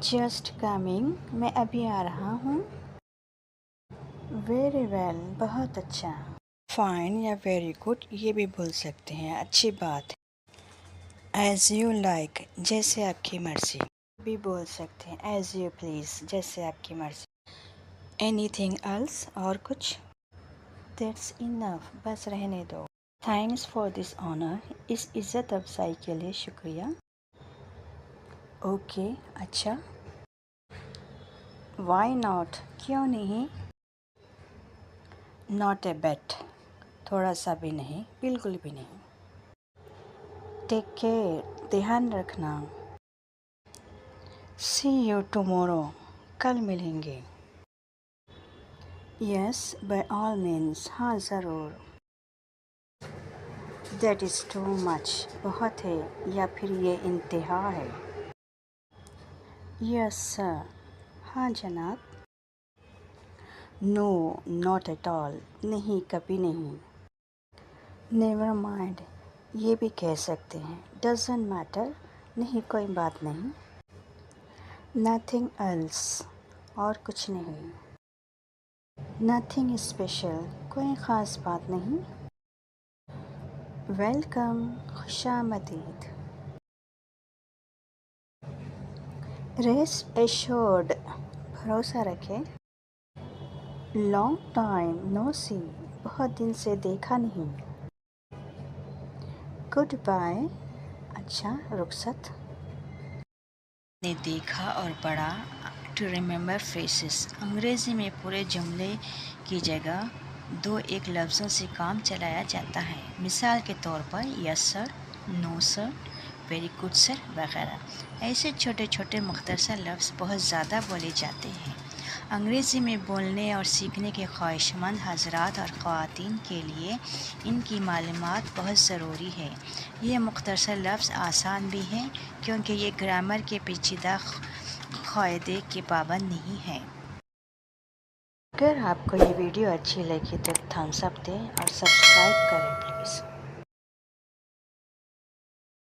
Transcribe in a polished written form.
Just coming, मैं अभी आ रहा हूँ। वेरी वेल, बहुत अच्छा। फाइन या वेरी गुड ये भी बोल सकते हैं, अच्छी बात है। एज़ यू लाइक, जैसे आपकी मर्ज़ी भी बोल सकते हैं। एज़ यू प्लीज़, जैसे आपकी मर्ज़ी। एनीथिंग एल्स, और कुछ? दैट्स इनफ, बस रहने दो। थैंक्स फॉर दिस ऑनर, इस इज़्ज़त अफजाई के लिए शुक्रिया। ओके, अच्छा। वाई नॉट, क्यों नहीं? नॉट ए बेट, थोड़ा सा भी नहीं, बिल्कुल भी नहीं। टेक केयर, ध्यान रखना। सी यू टुमारो, कल मिलेंगे। यस, बाय ऑल मीन्स, हाँ ज़रूर। दैट इज़ टू मच, बहुत है, या फिर ये इंतहा है। यस सर, हाँ जनाब। नो, नॉट एट ऑल, नहीं, कभी नहीं। नेवर माइंड, ये भी कह सकते हैं। डजंट मैटर, नहीं, कोई बात नहीं। नथिंग एल्स, और कुछ नहीं। नथिंग स्पेशल, कोई ख़ास बात नहीं। वेलकम, खुशामदीद। रेस्ट एश्योर्ड, भरोसा रखें। लॉन्ग टाइम नो सी, बहुत दिन से देखा नहीं। गुड बाय, अच्छा, रुखसत। ने देखा और पढ़ा। टू रिमेंबर फ्रेसेस, अंग्रेज़ी में पूरे जुमले की जगह दो एक लफ्ज़ों से काम चलाया जाता है। मिसाल के तौर पर yes sir, no sir, very good sir वगैरह। ऐसे छोटे छोटे मुख्तसर लफ्ज़ बहुत ज़्यादा बोले जाते हैं। अंग्रेज़ी में बोलने और सीखने के ख्वाहिशमंद हज़रात और ख़वातीन के लिए इनकी मालूमात बहुत ज़रूरी है। ये मुख्तसर लफ्ज़ आसान भी हैं क्योंकि ये ग्रामर के पेचीदा क़ायदे के पाबंद नहीं हैं। अगर आपको ये वीडियो अच्छी लगी तो थम्स अप दें और सब्सक्राइब करें प्लीज़।